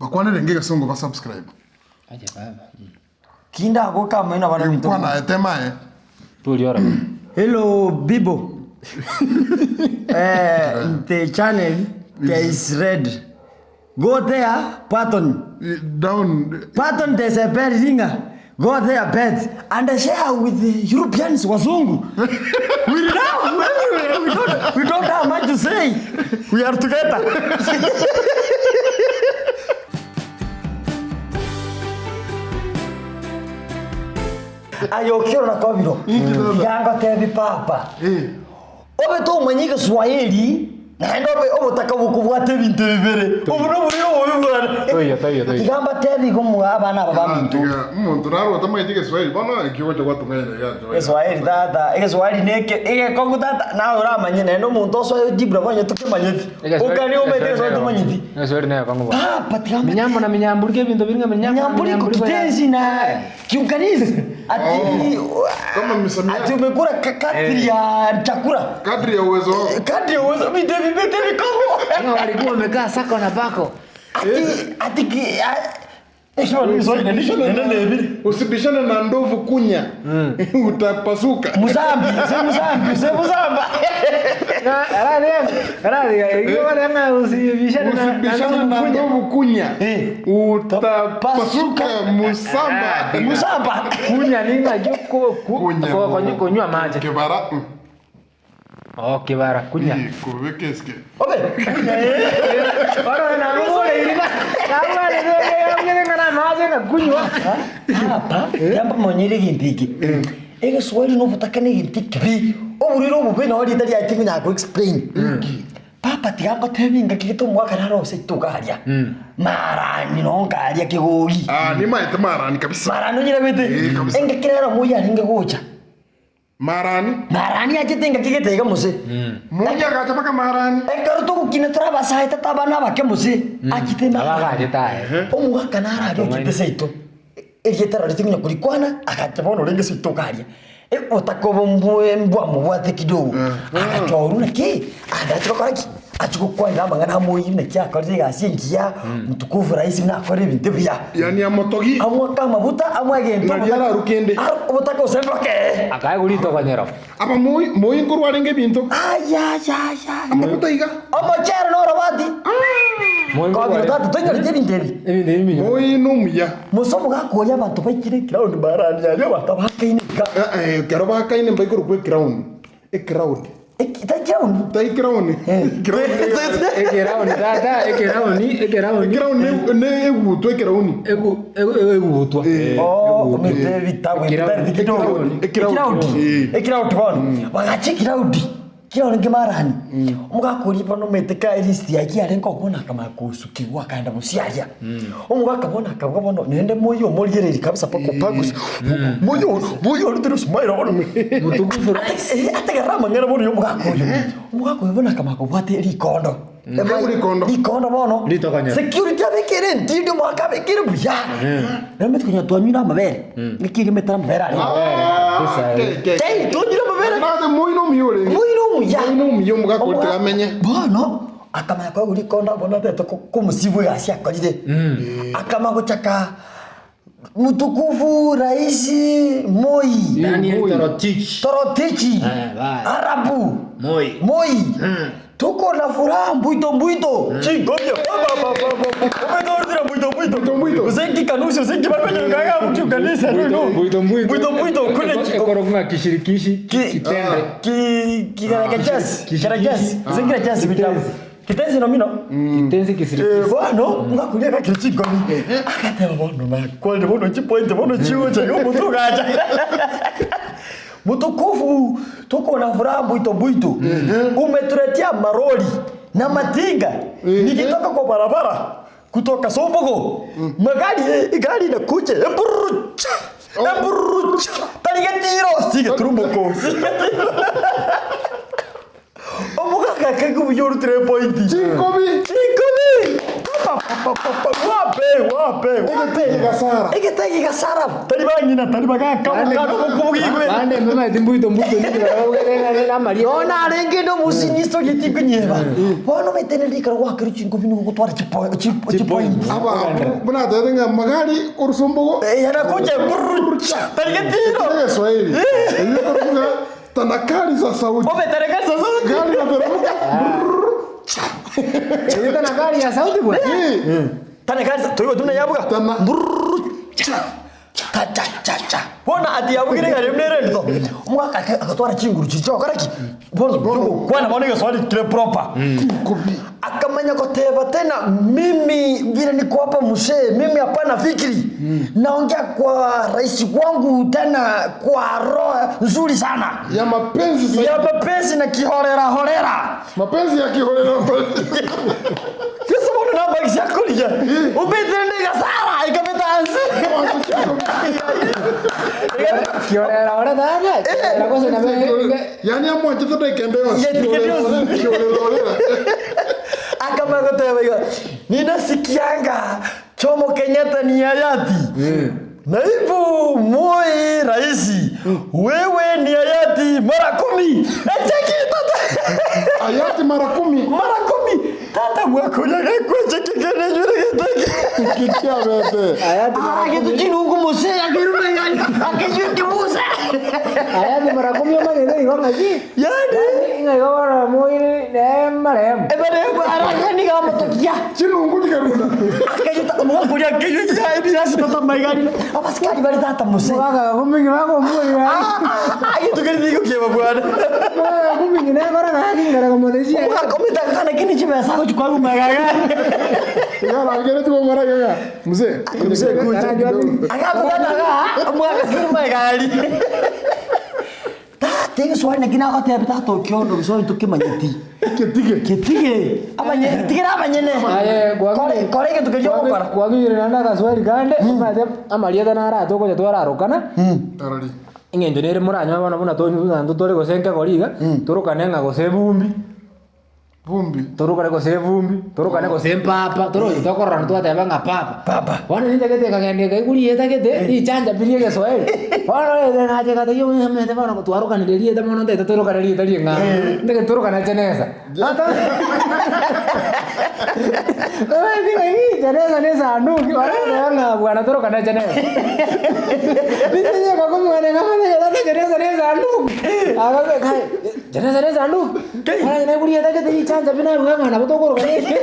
Bakwane renge songo ba subscribe. Aje baba. Kinda go kama ina bana mito. Kwana etema Tuliora. Hello Bibo. The channel is red. Go there, Patton. Down. Patton, there's a bed ringer. Go there, bed, and share with the Europeans, Wazungu. We don't have much to say. We are together. Ayo Okiondo na Kobiro. Yanga tevi papa. Obe to manyika Swahili. Na ndobe obotaka bukubwate bintu bibere. Obuno buriyo bwana. Toyo. Igamba tevi kumwa abana babantu. Umuntu raro tamayitike Swahili bana ikiwa cyo kwatumene ya. Swahili tata, Swahili neke kongo tata na uramanye nendo muntu oswa dibra banye tukimanyiti. Ukani umete so tumanyiti. Swahili nayo kongo. Papa tigamba. Minyambo na minyamburike bintu biringa minyamburiko kitenzi na kiunganizi. Ati kama msamia. Ati umekula kadri ya chakula. Kadri ya uwezo. Kadri ya uwezo bite kongo. Walikuwa wamekaa sako na bako. Ati usibishane na ndovu kunya. Utapasuka. Muzambi. Usibishane na ndovu kunya. Utapasuka musamba. Kunya ninga joko kunywa maji. Kibara. Oh, kibara kunya. Kuwekeske. Obe. Ora na ngole ina. Kama ni ngana maji na kunywa. Papa, yamba monyere gintiki. Ege Swahili no butakane gintiki bi. Oburiro bube na ori tari ati nya go explain. Papa tigango tevinga kigito mwaka raro se tukaria. Marani no ngaria kigori. Ni maite marani kabisa. Marani nyira bete. Enga kirero muya ringe gocha. Marani ajetenga kigitega muse. Muya gacha baka marani. Engaro to kukina traba saita tabana bake muse. Akitema. Abaga jetae. Omuga kanara ro kiteseito. Gegetara ritinya kulikwana akatabono renge sitokaria. Utakobo mbwa mubwate kidogo. Akachoruna ki adachokoraki. Achukukwa ngamba ngana moyine cyakore gasingiya mutukuvu rais nakore ibintu bya. Yani amotogi. Amwaka mabuta amwagento. Yala rukende. Ubutaka usemboke. Akaye gulito kwanyero. Aba moyi ngurwa renge bintu. Aya. Amabuta iga. Amachero no rabati. Kobiro tatu tonyore tebinteri. Moyi numuya. Musomo gakoya abantu bakire ground barani ya batabakaine. Kero bakaine mbaikuru kwe ground. Crowd. Ekirauni. Ne egutwe ekirauni. Egutwa. Oh, mete vitabu ekirauni bana. Wagache kirauni. Kirauni ngemarani. Mugakuri bano meteka list yaki arenga kubona kama kusukiwa kaenda musiaria. Omugaka bona akabona nende moyo moliereri kabisa pako pagus. Moyo rutero smile bana. Mutukufu rais. Atagarama ngera bona omugaka bona kama kubwate rikondo. Rikondo bono. Security abekere ndindo mwaka bekere buya. Neme tunya twanyura mabere. Nikiri metara mabere. Tonyura mabere. Nade moyo no miole. Muyo mugakora amenye. Bono akama kwa rikondo bona teto kumusibu yasi akorire. Akama gochaka mutukufu rais Moi. Daniel Torotich. Arabu. Moi. Tuko na furaha mbuito. Chingobyo. Umedordira mbuito. Usengi kanusi usengi bakwenye ngaga mtu kanisa no. Mbuito kule ekorokunga kishirikishi kitende. Kigaragazi. Usengira chasi bitamu. Kitenzi no mino. Kitenzi kisirikishi. Bono ngakulia ka kirchikomi. Akateba bono na kwende bono chipointe bono chiwo cha yomutu gacha. Mutukufu tuko na furaha mbuito. Umetuletea maroli na matinga. Nikitoka kwa barabara kutoka Sombogo. Gari na kuche. Emburucha. Taligatiro sige trumboko. Omuga kaka kubuyoru 3 point. Chikobi. Wape. Gasara. Ikitaki Gasara. Talibangina talibagaka kubugigwe. Bande mama timbuito mbuito niki baraugere na Maria. Ona renge ndo musinisto gitikinyeba. Bono metenelika wakiri chingo binu gutwara chipoint. Aba buna tadenga magari kursumbugo. Yanakuja taligetiro. Ni Swahili. Ni kuruga tanakali za sauti. Obe tanakali za sauti. Gari na teremuka. Ni tanakali ya sauti bwana. Tanakali toyo tunayabuka. Cha. Bona ati yabugire gari mnere ndo. Mwaka akatwara chinguru chicho karaki. Bona kwana bona swali kile proper. Akamanya koteba tena mimi vile niko hapa msee mimi hapana fikiri. Naongea kwa rais wangu tena kwa roho nzuri sana. Ya mapenzi ya mapenzi na kihorera. Mapenzi ya kihorera. Kisa mbona namba kishakulia. Ubetende Gasara ikametanzi. Kihorera ahora dana. La cosa na yani amwa chitoto ikendeo. Akama koteba ninasikianga Jomo Kenyatta ni hayati. Naibu Moi raisi. Wewe ni hayati mara 10. Cheki tata. Hayati mara 10. Tata mwakonya kwa cheki kene jure kitaki. Kikia bete. Hayati mara 10. Kitu chinungu mose akirume yani. Akijiki musa. Hayati mara 10 mane ndio ngaji. Yani ngayora Moi ne marem. Marem ara ni kama tokia. Chinungu dikarunda. Akajita mwakonya kijuja hivi sasa tata maigani. Apasikari bali tata mose. Waka kumingi wako Moi. Kitu kile niko kiba bwana. Kumingi ne bara ngani ngara kama desi. Komita kana kini chiba sako chukwa magaga. Ngala ngere tu maraga. Mzee kuja. Akakubana mwaka kini maigani. Tenge swali ngina ko tebe tato Okiondo so tukimanyiti. Ketige. Abanye abanyene. Aye kore ke tukejo okara. Kwagire nanda ka swali kande amalia dana ara to ko twara rokana. Tarari. Ingendo nere muranya bana buna to ndu tore ko senka koriga turukane nga go sebumbi. Turukane ko sebumbi, turukane ko sempapa, toro itokorana twateba nga papa. Wana nje kete kagende kaiguri eta kete ni chanja birie ke soe. Wana ede na je kate yo mete bana ko twarukane delie ta mono te turukane ri delie nga. Ndeke turukane chenesa. Ata. Oye dingai chenesa nesa andu ki wana nga bwana turukane chenesa. Binte ko ko mwana nga mane chenesa nesa andu. Aga kai chenesa nesa andu. Wana ne guri eta kete Sabina bukan apa tuh korban ini?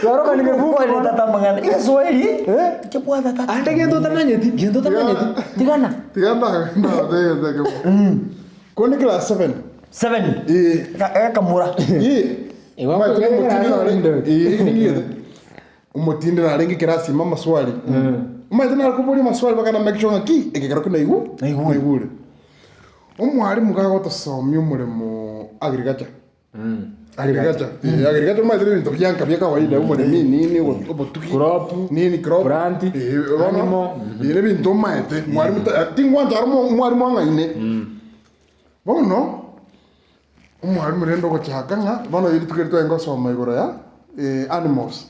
Loro kan ini bukan ini tata mangan. Iya Swahili. Cepat tata. Ada gitu tanahnya, gitu tanahnya. Tiga na. Nah, deh. Kau ni kelas 7. 7. Iya. Kamura. Iya. Waktu itu umutinde na rengi kirasi mama swali. Mama tena alikubuli maswali baka na make sure ngaki ekekara kuna igu. Igule. Umwalimu gago tosomya umurimo agriculture. Agriculture mwa zile bintu byanka bya kawaida umone nini obotuki crop plant animal ile bintu maete mwalimu tingwa ndarimo mwalimu angaine bono umwalimu rendo ko chakanga bono ili tukirito ngo soma igoro ya animals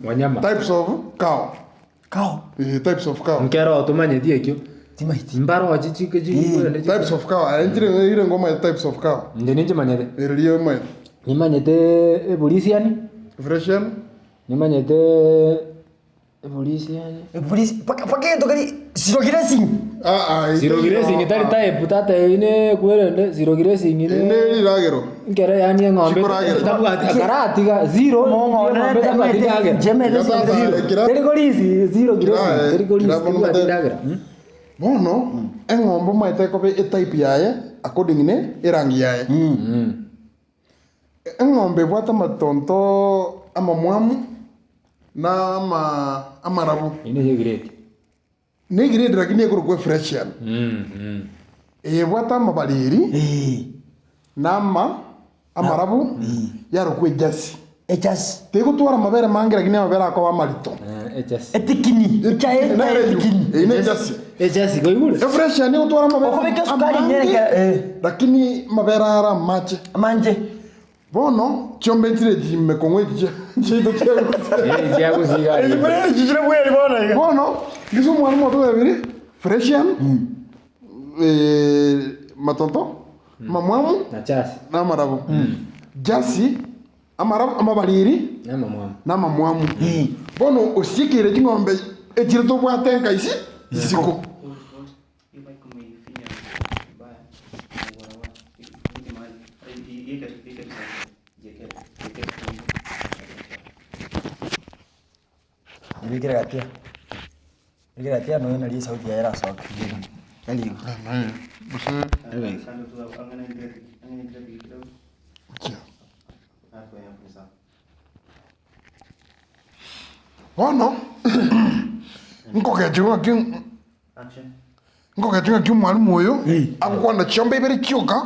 wanyama types of cow types of cow nkero tumanye diekyo Timaiti. Mbaro chichike types of cow. Enjire ile ngoma ya types of cow. Nje manyete. Ile mai. Ni manyete evolution. Freshen. Ni manyete evolution. Pake to kali zero grazing. Zero grazing itali type tata ine kuerende zero grazing ine. Ine iragero. Ngere yani ngombe. Tabu akarati ga zero ngombe tabu atindagera. Jemele zero. Terigolizi zero grazing. Terigolizi tabu atindagera. Bono, engombo maite ko be type yaye according ne irangi yaye. Engombe bwata matonto amamwamu na amarabu. Ine ye grade. Ne grade lakini yako kwa freshian. Bwata mabaliri. Na amarabu yaro kwa jasi. Echas. Tego tuara mabere mangira lakini mabere akwa marito. Echas. Etikini. Etikini. Ine jasi. Echas ko igule. Freshian ni tuara mabere. Okobeka sukari nyereka Lakini mabere ara mache. Manje. Bono chombe chile jimekongwe chito ya Gusii. Ni chichire bweli bona. Bono gizo mwalimu watu babiri freshian matonto mamwamu Na chasi. na marabu. Jasi amarabu amabaliri na mamwamu. Bono usikire jingombe echire to bwatenga isi isiko. Ikira tia no na sauti ya era soka. Ndio. Bono Nkokechunga kiu mwalimu uyu agukwanda chiombe ibere chioka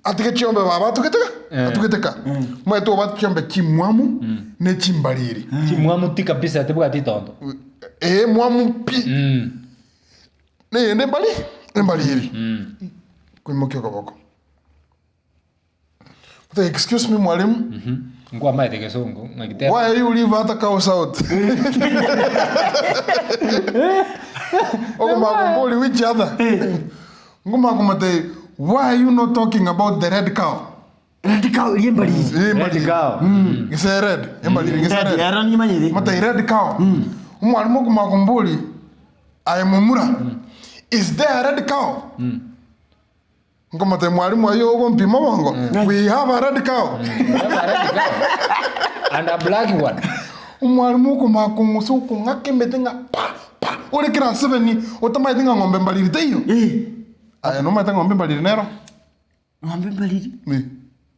atike chiombe baba atukiteka mwetu baba chiombe chimwamu ne chimbaliri Chimwamu ti kabisa tibuka titondo. Mwamu pi ne mbaliri kwimokyo kaboko. Excuse me mwalimu. Ngwa maite kesungu Nyagetiara. Why you leave that cows out? Makumbuli which other? Ngumakumate, why are you not talking about the red cow? Red cow yembaliri. Red cow. Gise red. Yembaliri gise red. Era ni manyiri. Mate red cow. Mwalimu kumakumbuli ayemumura. Is there a red cow? Ngomate mwalimu ayo ugo mpima wango. We have a red cow. And a black one. Mwalimu kumakungusu kungake metenga pa. Ule kira 7 utamaite ngombe mbaliri teyo. Aya no maite ngombe mbaliri nero. Ngombe mbaliri.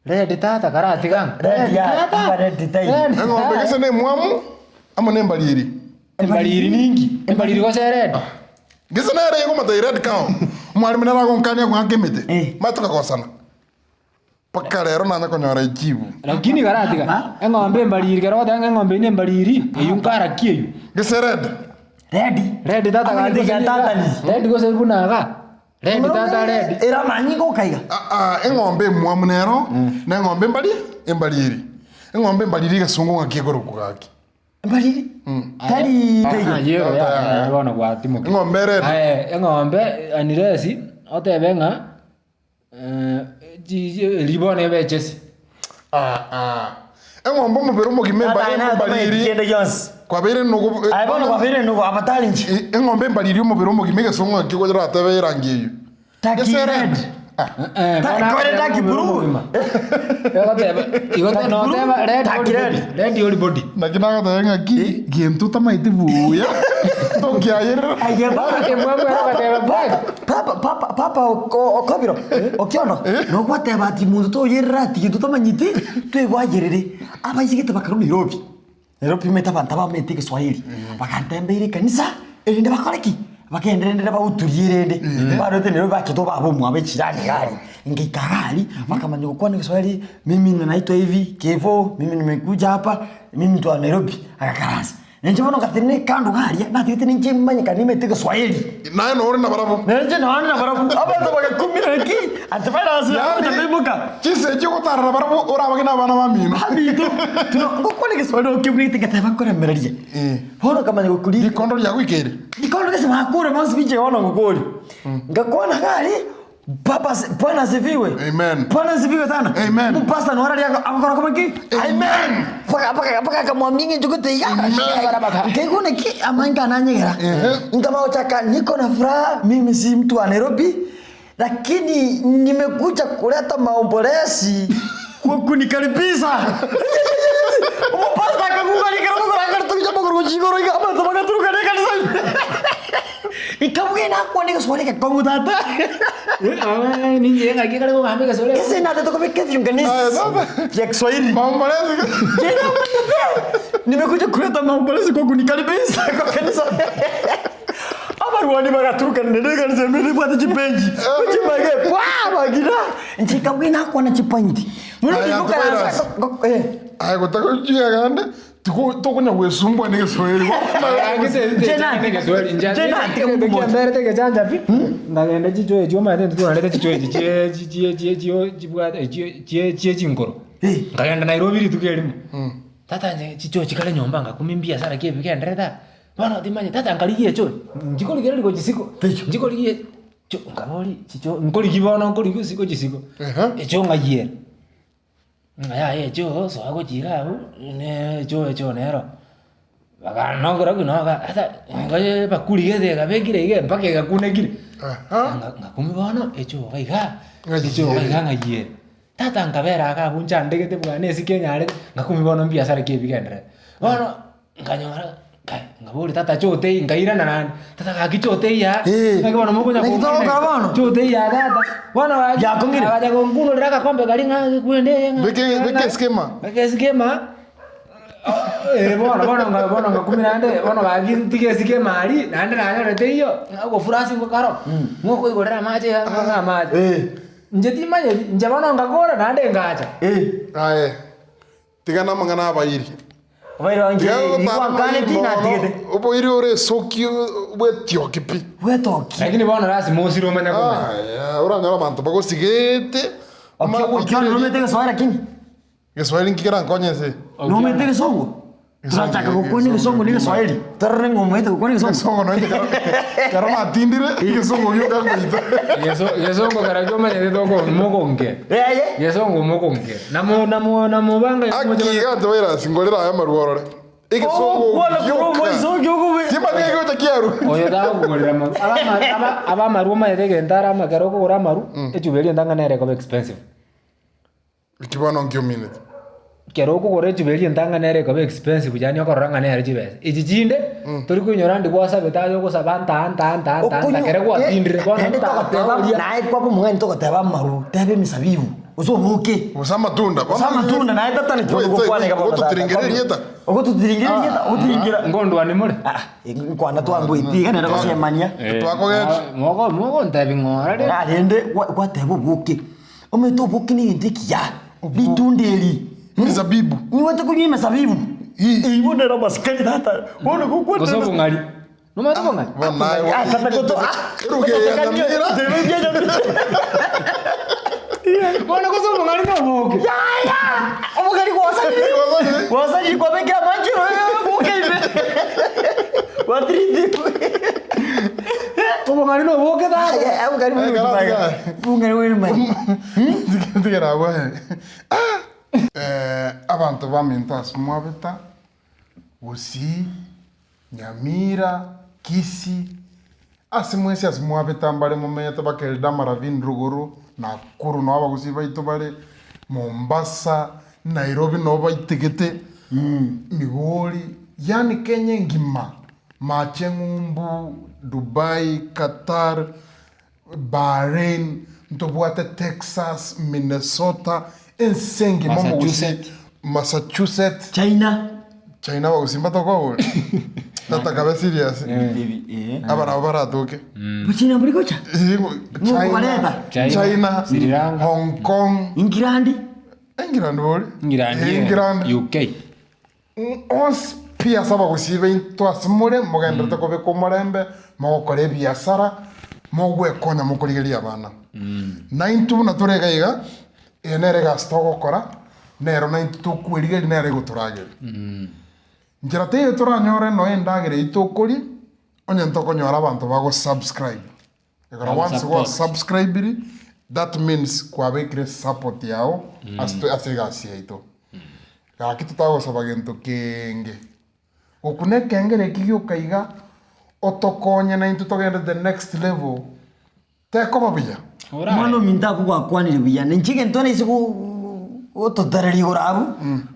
Red tata karati gang. Red tai. Ngombe kese ne mwamu ama ne mbaliri. Mbaliri ningi. Mbaliri ko red. Gese na ere ngoma tai red cow. Mwalimu nara gonkania ngake mete. Matuka kosana. Paka rero nanya konyora ikibu. Lakini karati gang. Ngombe mbaliri kero ta ngombe ne mbaliri eyunkara kieyu. Gese red. Red tata karati gang. Red ko sebunaga. Red tata red. Era manyiko kaiga. Ngombe mwamu nero na ngombe mbaliri. Ngombe mbaliri gasungu ngakigoro gaki. Mbaliri? Tari teiga. Yero ya bona kwa timo. Ngombe red. Ngombe aniresi otebenga libone bechesi. Ngombe mubero mugimemba mbaliri. Kende yons. Kwa bere nugo. Ai bona kwa bere nugo abatalinji. Ngombe mbaliri mubero mugimega songo ngakigoro atebe rangi eyo. Taki red. Kore taki blue. Igote no teba red yoli body. Nakinaga tayenga ki gientu tamaite buya. Tokia yero. Ayeba ke mwamwe teba black. Papa Kobiro. Okiondo. No kwateba ti muntu to yerra ti kintu tamanyiti. Twegwagerere. Aba isigete bakaru Nairobi. Nairobi metabantaba mete Kiswahili. Bakantembere kanisa. Ende bakareki. Bakenderendera bauturierende bado tena bakito babo mwabe chirani gari ngikagari wakamanya kwa ni Kiswahili mimi ninaitwa hivi Kevo mimi nimekuja hapa mimi mtu wa Nairobi akakarasa nje bono katene kando gari na tete nje manyika nimete Kiswahili naye no uri na barabu nje na wana barabu abaza bagakumira ki Antivirus ya ndabimuka chise chiko tarara barabu ora bagina bana mamino habito tuno ngokone Kiswahili okimwite kataba kora merije bono kamanya gukuri ikondo ya wikere ikondo kese makure mwanzo bije wana ngokoli ngakona gari Papa Bwana asifiwe. Amen. Bwana asifiwe sana. Amen. Mpasta no hali yako akora kama ki. Amen. Paka kama mingi njukute ya. Ngekone ki amanga nanyegera. Ngama uchaka niko na furaha mimi si mtu wa Nairobi lakini nimekuja kuleta maombolezi kunikaribisha. Mpasta kakukarika tukija bogoro jigoro kama tabaka turukaneka sana. Ikamwe na kwa niko swali ka kongo tata. Ni yenga kikale ko hambe kasole. Kese na tatoka beke vyunganisi. Ya Kiswahili. Maombolezi. Nimekuja kuleta maombolezi kwa kunikaribisha kwa kanisa. Abaruani bagaturuka ndende kanisa mimi bwata chipenji. Uchimage kwa bagina. Nchika bwina kwa na chipanji. Mwana kibuka na Ai gotaka ujiga gande. Tukunya wesumbwa ni Kiswahili. Jena mbere chanja pi. Ndagenda chicho ejo mate tu ndete chicho ejo chie chingoro. Ngagenda Nairobi ritukerimu. Tata chicho chikale nyomba ngakumimbia sana kie bikendereta. Bana timanye tata ngaligie cho. Njikoli gerali ko chisiko. Njikoli gie cho ngaboli chicho ngoli kibona ngoli kusiko chisiko. Echo ngaye. Ngaya cho so ago chirau ne cho nero. Baga nongora kunoga ata ngaye bakuli gede gabekire ige mpake gakunekire. Ngakumi bono echo gaiga. Echo gaiga ngaye. Tata ngabera akabunja ndegete bwane sikenyare ngakumi bono biashara kebigendere. Bono nganyora ngaburi tata chote ngaira nani tata kakichote ya ngakibona mukunya ko chote ya tata bono waje abaje konguno raka kombe galinga kuende beke skema bono ngakumi nande bono bagitige skema ali nande nanyore iyo ngo furasi ngo karo ngoko igorera maje nga maje njeti manye njabana ngakora nande ngacha aye tigana mangana abayiri Wairo anje ni kwangane tina tigete. Opo iri ore soki wetioki pi. Wetoki. Lakini bwana rasi mosiro manya kome. Ora nyora manto bago sigete. Okiondo no metege soara kini. Gesare ngikira nkonyese. No metege songo. Tunataka kukoni kisongo ni Kiswahili. Tarne ngomete kukoni kisongo. Songo no ite karo matindire kisongo yoka kuita. Yesongo karajyo manya ditoko mokonge. Yesongo mokonge. Namo banga akiga twera singolera aya maruorore. Ikisongo. Wala kuromo isongo kuwe. Kiba ngego takiaru. Oyo da kugorera mo. Aba maruma yetege ndara magaro ko ora maru. Echubeli ndanga nere ko expensive. Ikibano ngyo minute. Kero ko gore tubeli ndanga nere ko expensive jani ko ranga nere jibe ijijinde tori ko nyorandi kwa sabe tayo ko sabanta anta kere ko atindire ko na ko ko mungani to ko teba maru tebe misabibu uso buke usama tunda na tata ni ko kwane ka boto tiringererieta utiringira ngondo ani mure kwana to angu itiga nere ko semania twako ge moko ntebi ngora arende kwa tebo buke ometo buke ni ndikia bitundeli mizabibu ni watu kunyima mizabibu ibonera maskani tata bona kukwata koso ngari no mato ngari tata koto ruge ya tamira bona koso ngari no boke ya omugari kwasa kwa beke manji boke watridi ngari no boke da omugari wewe ndigera wa abantu bamintas mwabeta Gusii Nyamira Kisii asimwesi asimwabeta mbale mumeta bakelda maravin ruguru Nakuru no abagusii baitu bale Mombasa Nairobi no baitegete Migori yani Kenya ngima Machengumbu Dubai Qatar Bahrain ntobwate Texas Minnesota Ensengi Massachusetts China wagusimba toko tata kabe serious abana baratuke China muri kocha China Sri Lanka Hong Kong England UK ons pia saba gusibe into asimure mugenda toko be komorembe mogokore biashara mogwekonya mukurigeria abana 92 na turegaiga enere gastogo kora nero 92 kwirigeri nere guturageri njira te turanyore no endagere itokuri onye ntoko nyora abantu bago subscribe ekora once go subscribe that means kwa bekre support yao asega siaito ka kitu tago sabagento kenge okune kengere kigyo kaiga otokonye na intutogende the next level te koba biya mano minta kwa kwanire biya nchike ntone isiku ototareri gorabu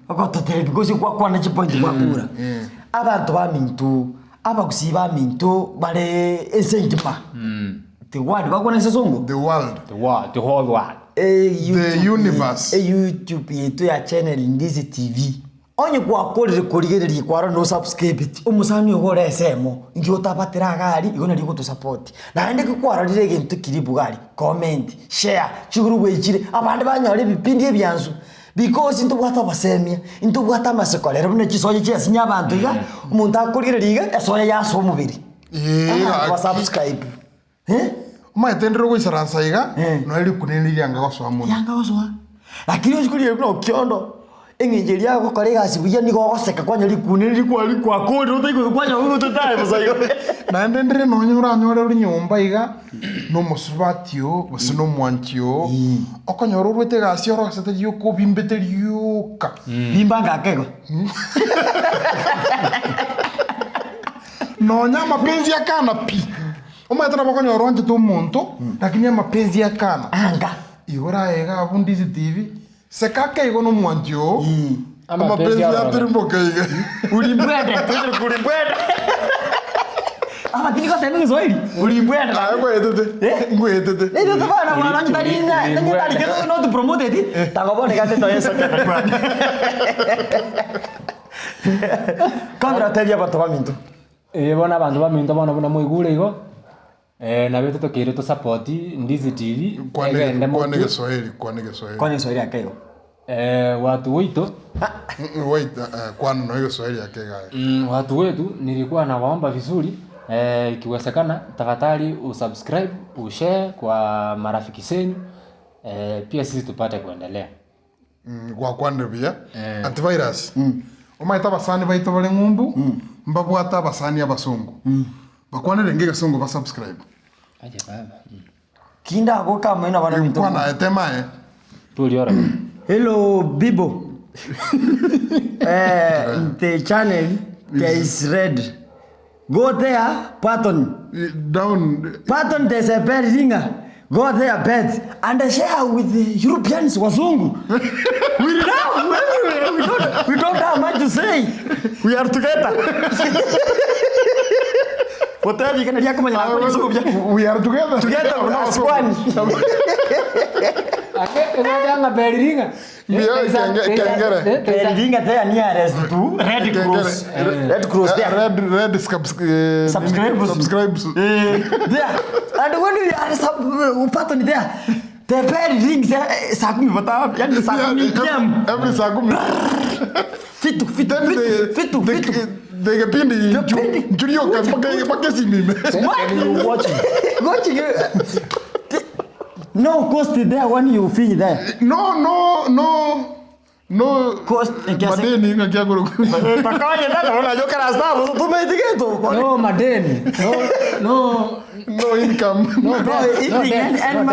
okototareri because kwa kwana chipoint kwa kura abantu ba mintu Abagusii ba mintu bare esentima the world bakona sesongo the world the whole world the universe YouTube yetu ya channel NDIZI TV onye kwa korire kurigererie kwara no subscribe umusani ogore semo ngiyo tabatira gari igona riko to support na ndike kwara rire gintu kiribu gari comment share chiguru bwechire abandi banyore bipindi ebyanzu because into bwata basemia into bwata masekolera bune chisoye cyasinya abantu iga umuntu akurigererie esoye yaso umubiri wa subscribe ma tendero go isaransa iga no eri kuneniri yanga goswa muno yanga goswa Lakini usikuli kuna Okiondo. Engejeri yako kolega sibuya ni gogoseka kwanya likuniri kwa kodi utiko kwanya ugo tutaye musayo. Na ndendere no nyura uri nyumba iga no musubatio gusino mwanchio. Okonyora urwete gasio ro gasete yuko bimbete yuka. Bimbanga kego. No nyama mapenzi ya kana pi. Umetara bokonyora wanje tu muntu lakini mapenzi ya kana. Anga. Igora ega NDIZI TV. Sekaka igo no mwanjo. Amapenzi ya tirimboka iga. Ulimbwende, ulimbwende. Tini kwa tena Kiswahili. Ulimbwende. Ngwetete. Ngwetete. Ndio tafana mwana ngitarina. Ngitari kitu no to promote it. Tangobone kate no yesa kwa. Kamera tebya bato baminto. Bona abantu baminto bona muigure igo. Na beto tokire to support NDIZI TV. Kwani Kiswahili. Kwani Kiswahili akego. Watu wetu wait kwani no Kiswahili akega. Watu wetu nilikuwa nawaomba vizuri ikiwezekana tafadhali usubscribe, ushare kwa marafiki zenu pia sisi tupate kuendelea. Kwa kwani pia Antivirus. Umaita basani baito bale ngumbu mbabwata basani abasungu. Bakwane renge gasungu ba subscribe. Aje baba. Kinda go kama ina bana minto. Kwana etema Tuliora. Hello Bibo. The channel is red. Go there, Patton. Down. Patton there's a bad ringer. Go there, bet and share with the Europeans wazungu. We don't have much to say. We are together. Hotel you can hear come we are together. Together as one. Anga beriringa. Beriringa there nearest to Red Cross. Red Cross there. Red subscribe. There. And when we are Patton there. The beriring sakumi bata yani sakumi kiam. Every sakumi. Fitu. They get pindi. Julio can pakesi mime. Watching. No cost there when you finish there. No cost madeni ngakia guru. Takanya tata wala joka rasta tu tumeitigeto. No madeni. No income. No income and